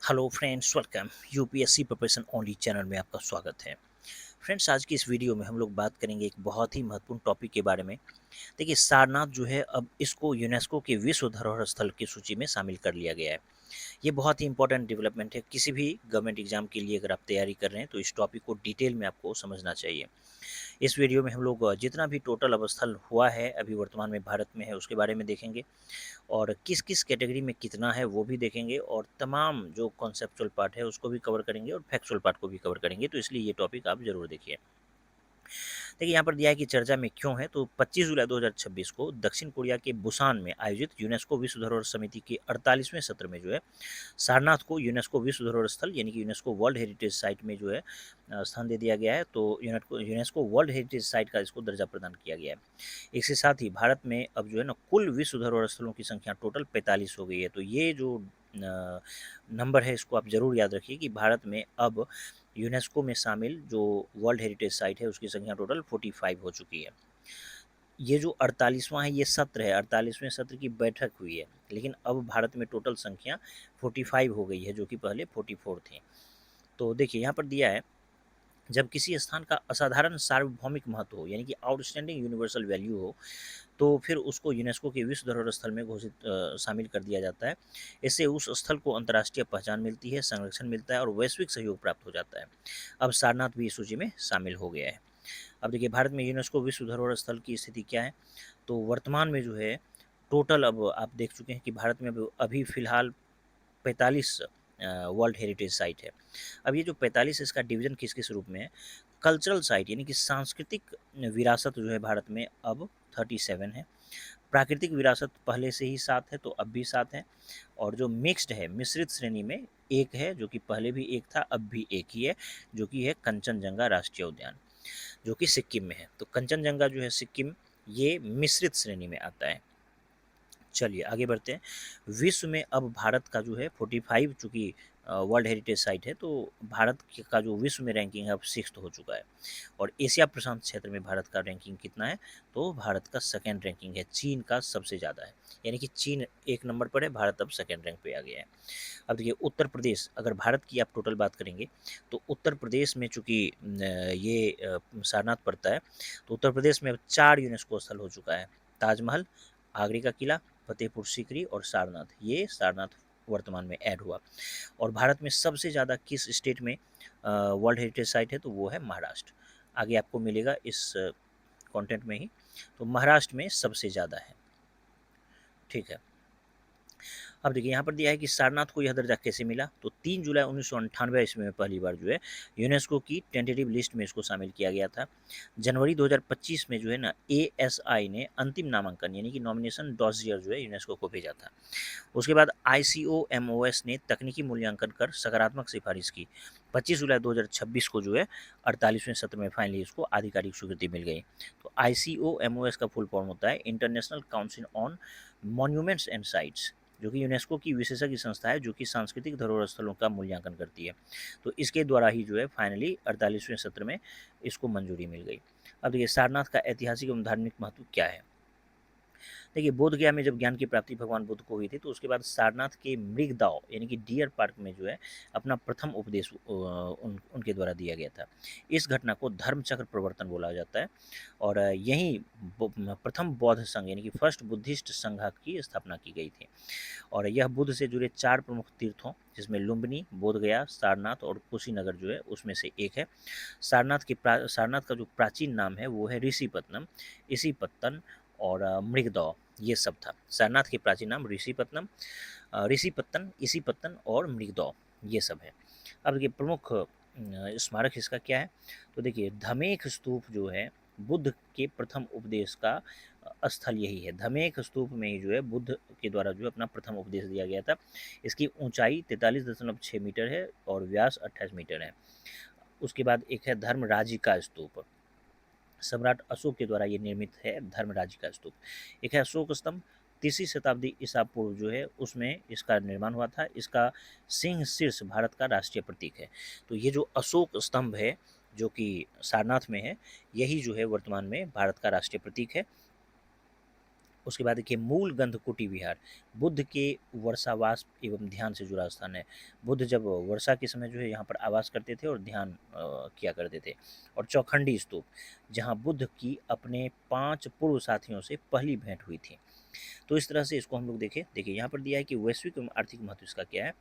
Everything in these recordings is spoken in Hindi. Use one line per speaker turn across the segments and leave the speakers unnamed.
Hello friends, welcome UPSC preparation only channel में आपका स्वागत है। फ्रेंड्स, आज की इस वीडियो में हम लोग बात करेंगे एक बहुत ही महत्वपूर्ण टॉपिक के बारे में। देखिए, सारनाथ जो है अब इसको यूनेस्को के विश्व धरोहर स्थल की सूची में शामिल कर लिया गया है। ये बहुत ही इंपॉर्टेंट डेवलपमेंट है। किसी भी गवर्नमेंट एग्जाम के लिए अगर आप तैयारी कर रहे हैं तो इस टॉपिक को डिटेल में आपको समझना चाहिए। इस वीडियो में हम लोग जितना भी टोटल अवस्थल हुआ है अभी वर्तमान में भारत में है उसके बारे में देखेंगे, और किस-किस कैटेगरी में कितना है वो भी देखेंगे, और तमाम जो कॉन्सेप्चुअल पार्ट है उसको भी कवर करेंगे और फैक्चुअल पार्ट को भी कवर करेंगे। तो इसलिए ये टॉपिक आप ज़रूर देखिए। देखिए, यहाँ पर दिया है कि चर्चा में क्यों है, तो 25 जुलाई 2026 को दक्षिण कोरिया के बुसान में आयोजित यूनेस्को विश्व धरोहर समिति के 48वें सत्र में जो है सारनाथ को यूनेस्को विश्व धरोहर स्थल यानी कि यूनेस्को वर्ल्ड हेरिटेज साइट में जो है स्थान दे दिया गया है। तो यूनेस्को वर्ल्ड हेरिटेज साइट का इसको दर्जा प्रदान किया गया है। इसके साथ ही भारत में अब जो है ना कुल विश्व धरोहर स्थलों की संख्या टोटल 45 हो गई है। तो ये जो नंबर है इसको आप ज़रूर याद रखिए कि भारत में अब यूनेस्को में शामिल जो वर्ल्ड हेरिटेज साइट है उसकी संख्या टोटल 45 हो चुकी है। ये जो 48वां है ये सत्र है, 48वें सत्र की बैठक हुई है, लेकिन अब भारत में टोटल संख्या 45 हो गई है जो कि पहले 44 थी। तो देखिए, यहाँ पर दिया है, जब किसी स्थान का असाधारण सार्वभौमिक महत्व हो यानी कि आउटस्टैंडिंग यूनिवर्सल वैल्यू हो तो फिर उसको यूनेस्को के विश्व धरोहर स्थल में घोषित शामिल कर दिया जाता है। इससे उस स्थल को अंतर्राष्ट्रीय पहचान मिलती है, संरक्षण मिलता है और वैश्विक सहयोग प्राप्त हो जाता है। अब सारनाथ भी इस सूची में शामिल हो गया है। अब देखिए, भारत में यूनेस्को विश्व धरोहर स्थल की स्थिति क्या है। तो वर्तमान में जो है टोटल अब आप देख चुके हैं कि भारत में अभी फ़िलहाल 45 वर्ल्ड हेरिटेज साइट है। अब ये जो 45 है इसका डिवीज़न किस-किस रूप में है। कल्चरल साइट यानी कि सांस्कृतिक विरासत जो है भारत में अब 37 है। प्राकृतिक विरासत पहले से ही 7 है तो अब भी 7 है, और जो मिक्स्ड है मिश्रित श्रेणी में 1 है जो कि पहले भी 1 था अब भी 1 ही है, जो कि है कंचनजंगा राष्ट्रीय उद्यान, जो कि सिक्किम में है। तो कंचनजंगा जो है सिक्किम, ये मिश्रित श्रेणी में आता है। चलिए आगे बढ़ते हैं। विश्व में अब भारत का जो है 45 चूँकि वर्ल्ड हेरिटेज साइट है, तो भारत का जो विश्व में रैंकिंग है अब 6th हो चुका है। और एशिया प्रशांत क्षेत्र में भारत का रैंकिंग कितना है, तो भारत का सेकंड रैंकिंग है, चीन का सबसे ज़्यादा है। यानी कि चीन 1 नंबर पर है, भारत अब सेकंड रैंक पे आ गया है। अब देखिए, उत्तर प्रदेश, अगर भारत की आप टोटल बात करेंगे तो उत्तर प्रदेश में चूँकि ये सारनाथ पड़ता है, तो उत्तर प्रदेश में अब 4 यूनेस्को स्थल हो चुका है। ताजमहल, आगरे का किला, फतेहपुर सीकरी और सारनाथ, ये सारनाथ वर्तमान में ऐड हुआ। और भारत में सबसे ज़्यादा किस स्टेट में वर्ल्ड हेरिटेज साइट है, तो वो है महाराष्ट्र। आगे आपको मिलेगा इस कंटेंट में ही। तो महाराष्ट्र में सबसे ज़्यादा है। ठीक है। अब देखिए, यहाँ पर दिया है कि सारनाथ को यह दर्जा कैसे मिला। तो 3 जुलाई 1998 ईस्वी में पहली बार जो है यूनेस्को की टेंटेटिव लिस्ट में इसको शामिल किया गया था। जनवरी 2025 में जो है ना एएसआई ने अंतिम नामांकन यानी कि नॉमिनेशन डॉसियर जो है यूनेस्को को भेजा था। उसके बाद आईसीओएमओएस ने तकनीकी मूल्यांकन कर सकारात्मक सिफारिश की। 25 जुलाई 2026 को जो है 48वें सत्र में फाइनली इसको आधिकारिक स्वीकृति मिल गई। तो आईसीओएमओएस का फुल फॉर्म होता है international council on monuments and sites, जो कि यूनेस्को की विशेषज्ञ संस्था है जो कि सांस्कृतिक धरोहर स्थलों का मूल्यांकन करती है। तो इसके द्वारा ही जो है फाइनली 48वें सत्र में इसको मंजूरी मिल गई। अब देखिए, सारनाथ का ऐतिहासिक एवं धार्मिक महत्व क्या है। देखिए, बोध गया में जब ज्ञान की प्राप्ति भगवान बुद्ध को हुई थी तो उसके बाद सारनाथ के मृगदाव यानी कि डियर पार्क में जो है अपना प्रथम उपदेश उनके द्वारा दिया गया था। इस घटना को धर्मचक्र प्रवर्तन बोला जाता है, और यहीं प्रथम बौद्ध संघ यानी कि फर्स्ट बुद्धिस्ट संघ की स्थापना की गई थी। और यह बुद्ध से जुड़े 4 प्रमुख तीर्थों जिसमें लुम्बिनी, बोधगया, सारनाथ और कुशीनगर जो है उसमें से एक है। सारनाथ का जो प्राचीन नाम है वो है ऋषिपत्नम, इसीपत्तन और मृगदौ, ये सब था। सारनाथ के प्राचीन नाम ऋषिपत्तन, इसीपत्तन और मृगदौ, ये सब है। अब देखिए, प्रमुख स्मारक इसका क्या है। तो देखिए, धमेख स्तूप जो है बुद्ध के प्रथम उपदेश का स्थल यही है। धमेख स्तूप में ही जो है बुद्ध के द्वारा जो है अपना प्रथम उपदेश दिया गया था। इसकी ऊंचाई 43.6 मीटर है और व्यास 28 मीटर है। उसके बाद एक है धर्मराजिका स्तूप, सम्राट अशोक के द्वारा ये निर्मित है धर्मराजिका स्तूप। एक है अशोक स्तंभ, 3री शताब्दी ईसा पूर्व जो है उसमें इसका निर्माण हुआ था। इसका सिंह शीर्ष भारत का राष्ट्रीय प्रतीक है। तो ये जो अशोक स्तंभ है जो कि सारनाथ में है, यही जो है वर्तमान में भारत का राष्ट्रीय प्रतीक है। उसके बाद देखिए मूल गंधकुटी विहार, बुद्ध के वर्षावास एवं ध्यान से जुड़ा स्थान है। बुद्ध जब वर्षा के समय जो है यहाँ पर आवास करते थे और ध्यान किया करते थे। और चौखंडी स्तूप, जहाँ बुद्ध की अपने 5 पूर्व साथियों से पहली भेंट हुई थी। तो इस तरह से इसको हम लोग देखें, देखिए यहाँ पर दिया है कि वैश्विक एवं आर्थिक महत्व इसका क्या है।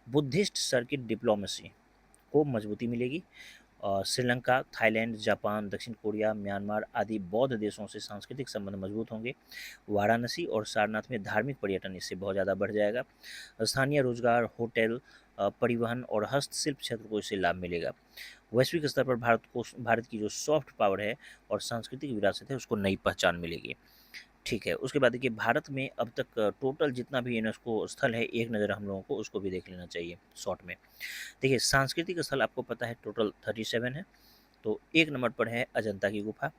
बुद्धिस्ट सर्किट डिप्लोमेसी को मजबूती मिलेगी। श्रीलंका, थाईलैंड, जापान, दक्षिण कोरिया, म्यांमार आदि बौद्ध देशों से सांस्कृतिक संबंध मजबूत होंगे। वाराणसी और सारनाथ में धार्मिक पर्यटन इससे बहुत ज़्यादा बढ़ जाएगा। स्थानीय रोजगार, होटल, परिवहन और हस्तशिल्प क्षेत्र को इससे लाभ मिलेगा। वैश्विक स्तर पर भारत की जो सॉफ्ट पावर है और सांस्कृतिक विरासत है उसको नई पहचान मिलेगी। ठीक है, उसके बाद देखिए भारत में अब तक टोटल जितना भी यूनेस्को स्थल है, एक नज़र हम लोगों को उसको भी देख लेना चाहिए शॉर्ट में। देखिए सांस्कृतिक स्थल आपको पता है टोटल 37 है। तो एक नंबर पर है अजंता की गुफा।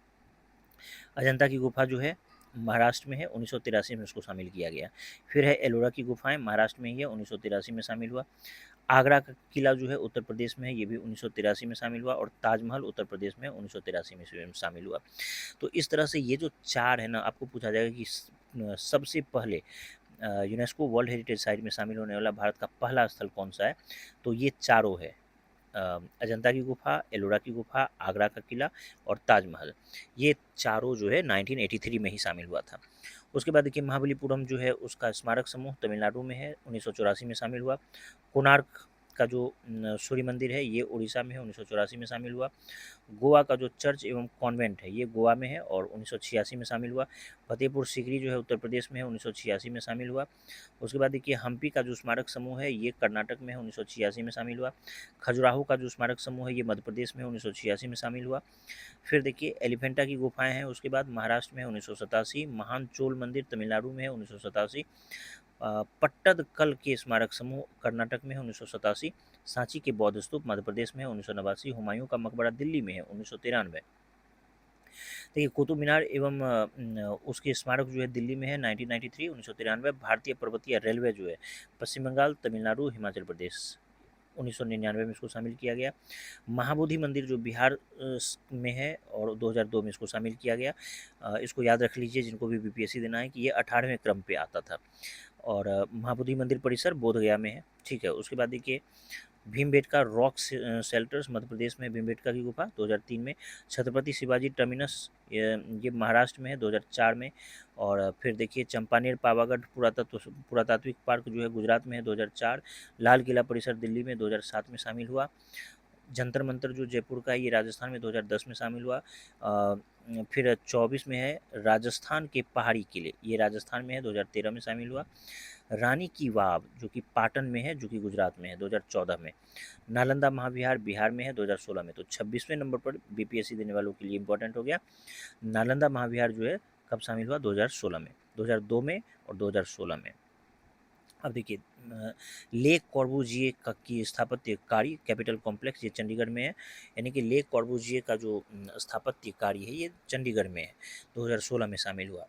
अजंता की गुफा जो है महाराष्ट्र में है, 1983 में उसको शामिल किया गया। फिर है एलोरा की गुफाएं, महाराष्ट्र में ही है, 1983 में शामिल हुआ। आगरा का किला जो है उत्तर प्रदेश में है, ये भी 1983 में शामिल हुआ। और ताजमहल उत्तर प्रदेश में 1983 में शामिल हुआ। तो इस तरह से ये जो 4 है ना, आपको पूछा जाएगा कि सबसे पहले यूनेस्को वर्ल्ड हेरिटेज साइट में शामिल होने वाला भारत का पहला स्थल कौन सा है, तो ये चारों है। अजंता की गुफा, एलोरा की गुफा, आगरा का किला और ताजमहल, ये चारों जो है 1983 में ही शामिल हुआ था। उसके बाद देखिए महाबलीपुरम जो है उसका स्मारक समूह तमिलनाडु में है, 1984 में शामिल हुआ। कोणार्क का जो सूर्य मंदिर है ये उड़ीसा में है, 1984 में शामिल हुआ। गोवा का जो चर्च एवं कॉन्वेंट है ये गोवा में है और 1986 में शामिल हुआ। फतेहपुर सीकरी जो है उत्तर प्रदेश में है, 1986 में शामिल हुआ। उसके बाद देखिए हम्पी का जो स्मारक समूह है ये कर्नाटक में है, 1986 में शामिल हुआ। खजुराहो का जो स्मारक समूह है ये मध्य प्रदेश में 1986 में शामिल हुआ। फिर देखिए एलिफेंटा की गुफाएं हैं, उसके बाद महाराष्ट्र में है 1987। महान चोल मंदिर तमिलनाडु में है 1987। पट्टदकल के स्मारक समूह कर्नाटक में है 1987। सांची के बौद्ध स्तूप मध्य प्रदेश में है 1989। हुमायूं का मकबरा दिल्ली में है 1993। देखिए कुतुब मीनार एवं उसके स्मारक जो है दिल्ली में है 1993, 1993। भारतीय पर्वतीय रेलवे जो है पश्चिम बंगाल, तमिलनाडु, हिमाचल प्रदेश, 1999 में इसको शामिल किया गया। महाबोधि मंदिर जो बिहार में है और 2002 में इसको शामिल किया गया। इसको याद रख लीजिए जिनको भी बीपीएससी देना है कि ये 18वें क्रम पे आता था। और महाबोधि मंदिर परिसर बोधगया में है। ठीक है, उसके बाद देखिए भीमबेटका रॉक शेल्टर्स मध्य प्रदेश में, भीमबेटका की गुफा 2003 में। छत्रपति शिवाजी टर्मिनस ये महाराष्ट्र में है 2004 में। और फिर देखिए चंपानेर पावागढ़ पुरातात्विक पार्क जो है गुजरात में है 2004। लाल किला परिसर दिल्ली में 2007 में शामिल हुआ। जंतर मंतर जो जयपुर का है ये राजस्थान में 2010 में शामिल हुआ। फिर 24 में है राजस्थान के पहाड़ी किले, ये राजस्थान में है 2013 में शामिल हुआ। रानी की वाव जो कि पाटन में है, जो कि गुजरात में है 2014 में। नालंदा महाविहार बिहार में है 2016 में। तो 26वें नंबर पर बीपीएससी देने वालों के लिए इंपॉर्टेंट हो गया। नालंदा महाविहार जो है कब शामिल हुआ, 2016 में, 2002 में और 2016 में। अब देखिए लेक कॉर्बुजिए का की स्थापत्य कार्य कैपिटल कॉम्प्लेक्स ये चंडीगढ़ में है। यानी कि लेक कॉर्बुजिए का जो स्थापत्य कार्य है ये चंडीगढ़ में है, 2016 में शामिल हुआ।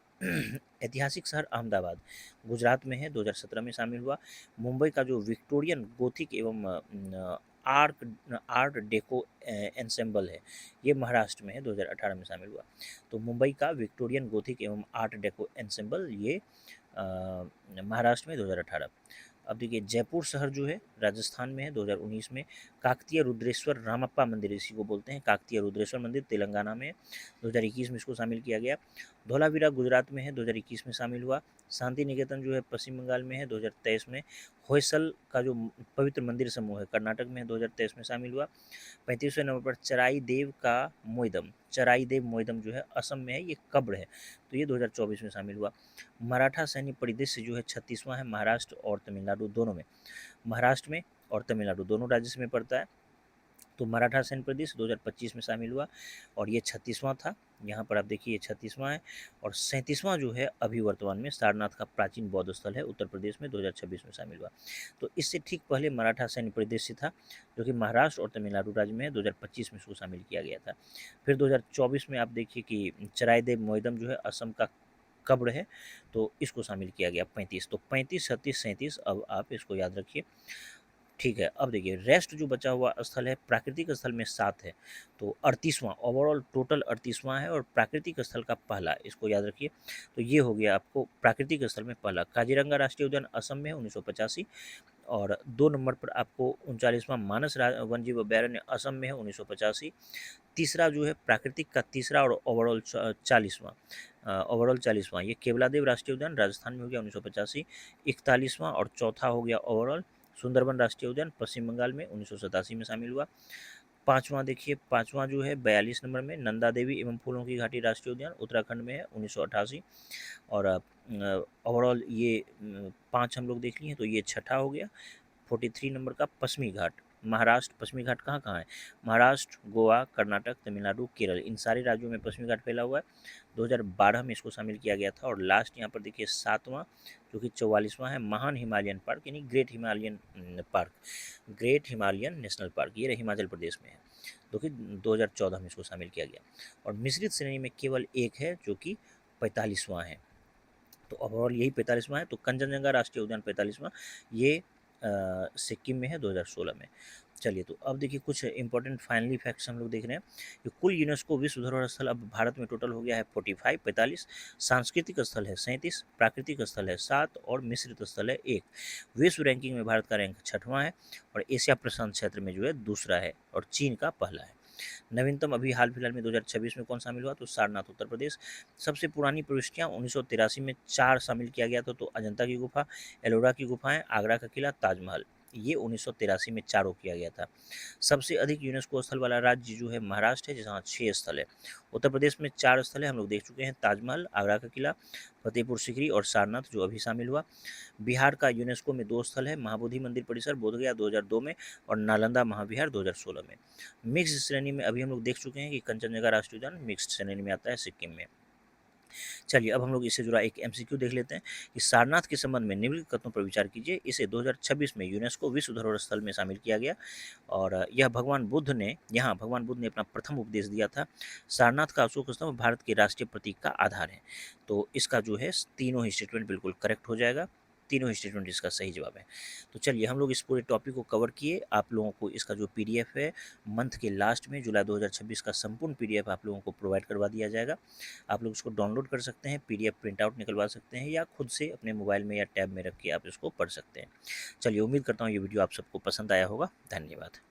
ऐतिहासिक शहर अहमदाबाद गुजरात में है, 2017 में शामिल हुआ। मुंबई का जो विक्टोरियन गोथिक एवं आर्ट डेको एंसेंबल है ये महाराष्ट्र में है, 2018 में शामिल हुआ। तो मुंबई का विक्टोरियन गोथिक एवं आर्ट डेको एंसेंबल ये महाराष्ट्र में 2018। अब देखिए जयपुर शहर जो है राजस्थान में है, 2019 में। काकतीय रुद्रेश्वर रामप्पा मंदिर इसी को बोलते हैं, काकतीय रुद्रेश्वर मंदिर तेलंगाना में है, 2021 में इसको शामिल किया गया। धौलावीरा गुजरात में है, 2021 में शामिल हुआ। शांति निकेतन जो है पश्चिम बंगाल में है, 2023 में। होयसल का जो पवित्र मंदिर समूह है कर्नाटक में है, 2023 में शामिल हुआ। 35वें नंबर पर चराई देव मोइदम जो है असम में है, ये कब्र है, तो ये 2024 में शामिल हुआ। मराठा सैन्य परिदृश्य जो है 36वां है, महाराष्ट्र और तमिलनाडु दोनों में, महाराष्ट्र में और तमिलनाडु दोनों राज्य में पड़ता है। तो मराठा सैन्य परिदृश्य 2025 में शामिल हुआ और ये 36वां था। यहाँ पर आप देखिए 36वां है। और 37वां जो है अभी वर्तमान में सारनाथ का प्राचीन बौद्ध स्थल है उत्तर प्रदेश में, 2026 में शामिल हुआ। तो इससे ठीक पहले मराठा सैन्य परिदृश्य था जो कि महाराष्ट्र और तमिलनाडु राज्य में 2025 में इसको शामिल किया गया था। फिर 2024 में आप देखिए कि चराईदेव मोइदम जो है असम का कब्र है, तो इसको शामिल किया गया 35। तो 35, 36, 37 अब आप इसको याद रखिए। ठीक है, अब देखिए रेस्ट जो बचा हुआ स्थल है प्राकृतिक स्थल में 7 है, तो 38वां ओवरऑल टोटल 38वां है और प्राकृतिक स्थल का पहला, इसको याद रखिए। तो ये हो गया आपको प्राकृतिक स्थल में पहला। काजीरंगा राष्ट्रीय उद्यान असम में है 1985, और 2 नंबर पर आपको 39वां मानस वन्यजीव अभयारण्य असम में है 1985। तीसरा जो है प्राकृतिक का तीसरा और ओवरऑल 40वां, ओवरऑल 40वां ये केवलादेव राष्ट्रीय उद्यान राजस्थान में हो गया 1985। 41वां और चौथा हो गया ओवरऑल सुंदरबन राष्ट्रीय उद्यान पश्चिम बंगाल में 1987 में शामिल हुआ। पाँचवां देखिए, पाँचवां जो है 42 नंबर में नंदा देवी एवं फूलों की घाटी राष्ट्रीय उद्यान उत्तराखंड में है 1988। और ओवरऑल ये 5 हम लोग देख लिए, तो ये छठा हो गया। 43 नंबर का पश्चिमी घाट महाराष्ट्र। पश्चिमी घाट कहाँ है? महाराष्ट्र, गोवा, कर्नाटक, तमिलनाडु, केरल, इन सारे राज्यों में पश्चिमी घाट फैला हुआ है। 2012 में इसको शामिल किया गया था। और लास्ट यहाँ पर देखिए 7वां जो कि 44वां है महान हिमालयन पार्क यानी great Himalayan park, great Himalayan national park, ये हिमाचल प्रदेश में है, जो कि 2014 में इसको शामिल किया गया। और मिश्रित श्रेणी में केवल एक है जो कि 45वां है। तो ओवरऑल यही 45वां है। तो कंचनजंगा राष्ट्रीय उद्यान 45वां, ये सिक्किम में है 2016 में। चलिए, तो अब देखिए कुछ इंपॉर्टेंट फाइनली फैक्ट्स हम लोग देख रहे हैं कि कुल यूनेस्को विश्व धरोहर स्थल अब भारत में टोटल हो गया है 45, सांस्कृतिक स्थल है 37, प्राकृतिक स्थल है 7 और मिश्रित स्थल है 1। विश्व रैंकिंग में भारत का रैंक 6वां है और एशिया प्रशांत क्षेत्र में जो है दूसरा है और चीन का पहला है। नवीनतम अभी हाल फिलहाल में 2026 में कौन शामिल हुआ? तो सारनाथ उत्तर प्रदेश। सबसे पुरानी प्रविष्टियाँ 1983 में 4 शामिल किया गया था, तो अजंता की गुफा, एलोरा की गुफाएं, आगरा का किला, ताजमहल, ये 1983 में 4 किया गया था। सबसे अधिक यूनेस्को स्थल वाला राज्य जो है महाराष्ट्र है, जहाँ 6 स्थल है। उत्तर प्रदेश में 4 स्थल है, हम लोग देख चुके हैं, ताजमहल, आगरा का किला, फतेहपुर सीकरी और सारनाथ जो अभी शामिल हुआ। बिहार का यूनेस्को में 2 स्थल है, महाबोधि मंदिर परिसर बोधगया 2002 में और नालंदा महाविहार 2016 में। मिक्स श्रेणी में अभी हम लोग देख चुके हैं कि कंचनजंगा राष्ट्रीय उद्यान मिक्स्ड श्रेणी में आता है सिक्किम में। चलिए, अब हम लोग इससे जुड़ा एक एमसीक्यू देख लेते हैं कि सारनाथ के संबंध में निम्नलिखित कथनों पर विचार कीजिए। इसे 2026 में यूनेस्को विश्व धरोहर स्थल में शामिल किया गया और यह भगवान बुद्ध ने अपना प्रथम उपदेश दिया था। सारनाथ का अशोक स्तंभ भारत के राष्ट्रीय प्रतीक का आधार है। तो इसका जो है तीनों ही स्टेटमेंट बिल्कुल करेक्ट हो जाएगा, तीनों स्टेटमेंट इसका सही जवाब है। तो चलिए, हम लोग इस पूरे टॉपिक को कवर किए। आप लोगों को इसका जो पीडीएफ है मंथ के लास्ट में जुलाई 2026 का संपूर्ण पीडीएफ आप लोगों को प्रोवाइड करवा दिया जाएगा। आप लोग इसको डाउनलोड कर सकते हैं, पीडीएफ प्रिंट आउट निकलवा सकते हैं या खुद से अपने मोबाइल में या टैब में रख के आप इसको पढ़ सकते हैं। चलिए, उम्मीद करता हूँ ये वीडियो आप सबको पसंद आया होगा। धन्यवाद।